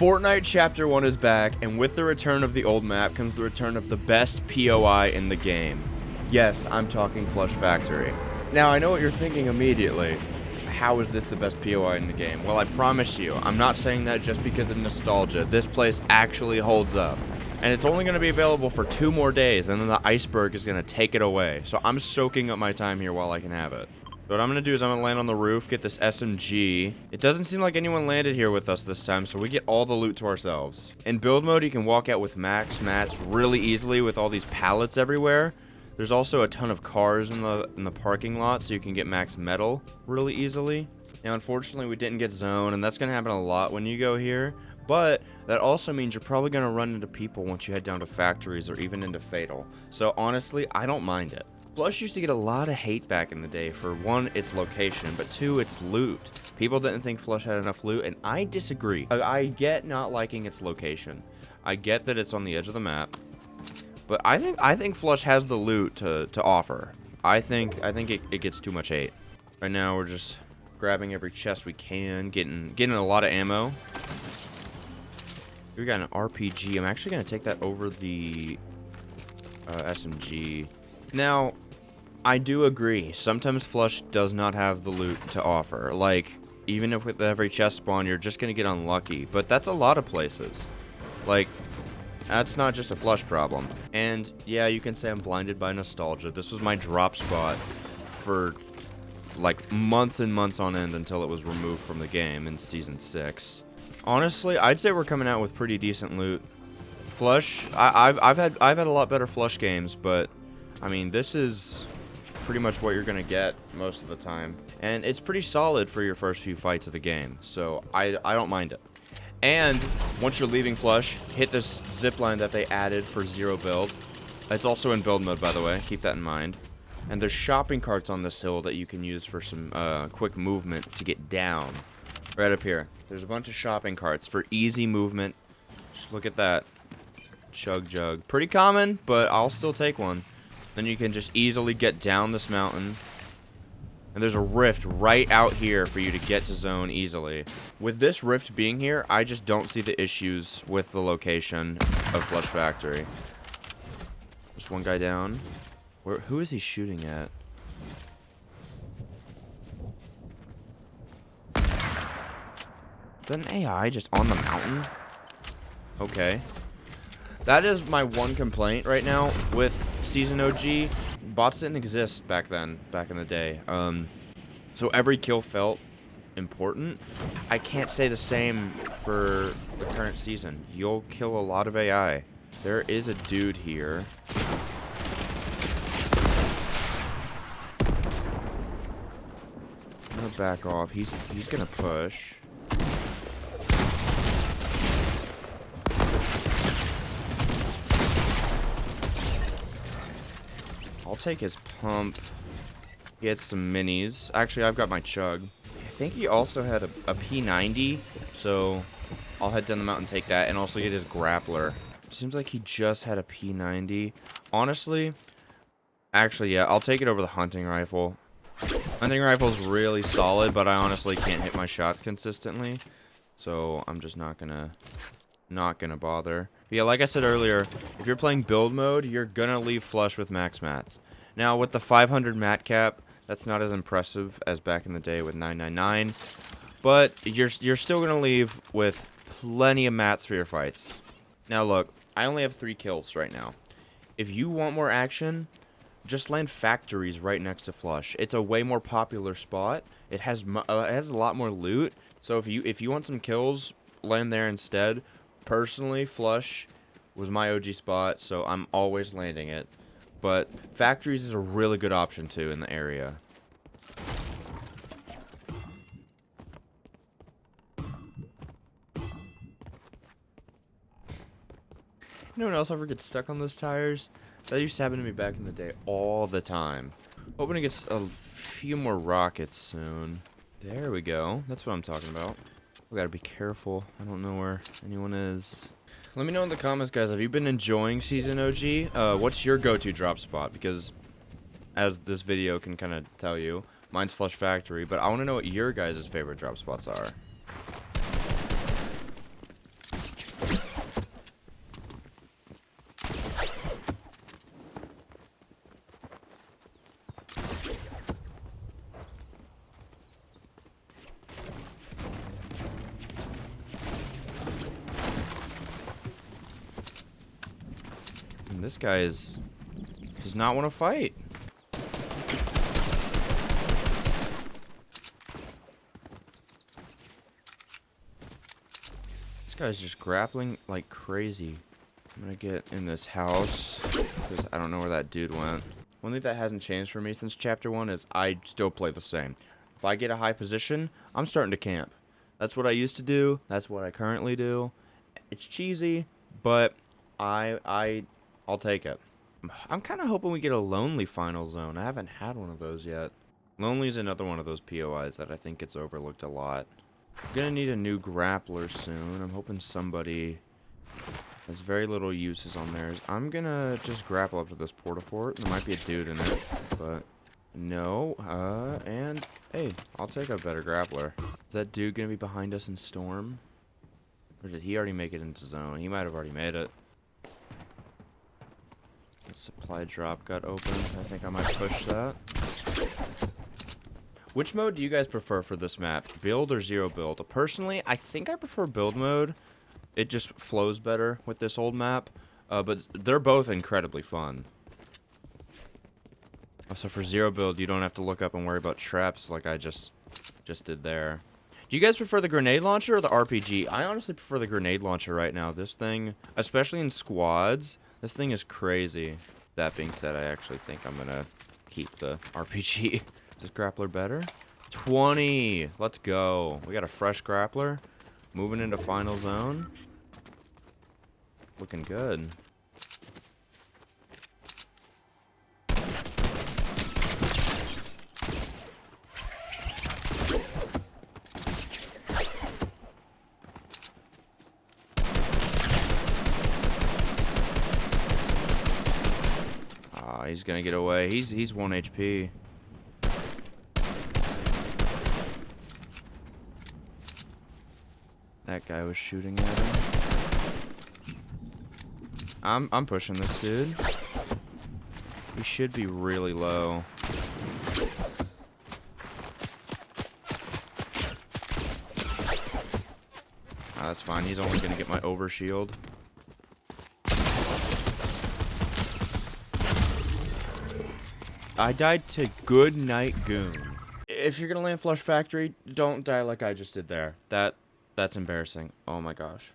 Fortnite Chapter 1 is back, and with the return of the old map comes the return of the best POI in the game. Yes, I'm talking Flush Factory. Now, I know what you're thinking immediately. How is this the best POI in the game? Well, I promise you, I'm not saying that just because of nostalgia. This place actually holds up. And it's only going to be available for 2 more days, and then the iceberg is going to take it away. So I'm soaking up my time here while I can have it. So what I'm going to do is I'm going to land on the roof, get this SMG. It doesn't seem like anyone landed here with us this time, so we get all the loot to ourselves. In build mode, you can walk out with max mats really easily with all these pallets everywhere. There's also a ton of cars in the parking lot, so you can get max metal really easily. Now, unfortunately, we didn't get zone, and that's going to happen a lot when you go here. But that also means you're probably going to run into people once you head down to factories or even into Fatal. So honestly, I don't mind it. Flush used to get a lot of hate back in the day for, 1, its location, but 2, its loot. People didn't think Flush had enough loot, and I disagree. I get not liking its location. I get that it's on the edge of the map. But I think Flush has the loot to offer. I think it gets too much hate. Right now we're just grabbing every chest we can, getting a lot of ammo. We got an RPG. I'm actually gonna take that over the SMG. Now, I do agree. Sometimes Flush does not have the loot to offer. Like, even if with every chest spawn, you're just gonna get unlucky. But that's a lot of places. Like, that's not just a Flush problem. And yeah, you can say I'm blinded by nostalgia. This was my drop spot for like months and months on end until it was removed from the game in Season 6. Honestly, I'd say we're coming out with pretty decent loot. Flush, I've had a lot better Flush games, but I mean, this is pretty much what you're gonna get most of the time, and it's pretty solid for your first few fights of the game. So I don't mind it. And once you're leaving Flush, hit this zip line that they added for 0 build. It's also in build mode, by the way. Keep that in mind. And there's shopping carts on this hill that you can use for some quick movement to get down. Right up here. There's a bunch of shopping carts for easy movement. Just look at that. Chug jug. Pretty common, but I'll still take one. Then you can just easily get down this mountain. And there's a rift right out here for you to get to zone easily. With this rift being here, I just don't see the issues with the location of Flush Factory. Just one guy down. Who is he shooting at? Is that an AI just on the mountain? Okay. That is my one complaint right now with Season OG. Bots didn't exist back then, back in the day. So every kill felt important. I can't say the same for the current season. You'll kill a lot of AI. There is a dude here. I'm gonna back off. He's gonna push. I'll take his pump. He had some minis. Actually, I've got my chug. I think he also had a P90, so I'll head down the mountain and take that, and also get his grappler. Seems like he just had a P90. Honestly, actually, yeah, I'll take it over the hunting rifle. Hunting rifle's really solid, but I honestly can't hit my shots consistently, so I'm just not gonna bother. But yeah, like I said earlier, if you're playing build mode, you're gonna leave Flush with max mats. Now, with the 500 mat cap, that's not as impressive as back in the day with 999, but you're still gonna leave with plenty of mats for your fights. Now look, I only have 3 kills right now. If you want more action, just land factories right next to Flush. It's a way more popular spot. It has a lot more loot. So if you want some kills, land there instead. Personally, Flush was my OG spot, so I'm always landing it. But factories is a really good option too in the area. Anyone else ever get stuck on those tires? That used to happen to me back in the day all the time. Hoping to get a few more rockets soon. There we go. That's what I'm talking about. We gotta be careful. I don't know where anyone is. Let me know in the comments, guys. Have you been enjoying Season OG? What's your go-to drop spot? Because, as this video can kind of tell you, mine's Flush Factory. But I want to know what your guys' favorite drop spots are. And this guy does not want to fight. This guy's just grappling like crazy. I'm gonna get in this house because I don't know where that dude went. One thing that hasn't changed for me since chapter 1 is I still play the same. If I get a high position, I'm starting to camp. That's what I used to do. That's what I currently do. It's cheesy, but I'll take it. I'm kind of hoping we get a lonely final zone. I haven't had one of those yet. Lonely is another one of those POIs that I think gets overlooked a lot. I'm gonna need a new grappler soon. I'm hoping somebody has very little uses on theirs. I'm gonna just grapple up to this porta-fort. There might be a dude in it, but no. And hey, I'll take a better grappler. Is that dude gonna be behind us in storm? Or did he already make it into zone? He might have already made it. The supply drop got open. I think I might push that. Which mode do you guys prefer for this map? Build or zero build? Personally, I think I prefer build mode. It just flows better with this old map. But they're both incredibly fun. Also, for zero build, you don't have to look up and worry about traps like I just did there. Do you guys prefer the grenade launcher or the RPG? I honestly prefer the grenade launcher right now. This thing, especially in squads, this thing is crazy. That being said, I actually think I'm gonna keep the RPG. Is this grappler better? 20! Let's go. We got a fresh grappler. Moving into final zone. Looking good. He's gonna get away. He's 1 HP. That guy was shooting at him. I'm pushing this dude. He should be really low. That's fine. He's only gonna get my overshield. I died to Good Night Goon. If you're gonna land Flush Factory, don't die like I just did there. That's embarrassing. Oh my gosh.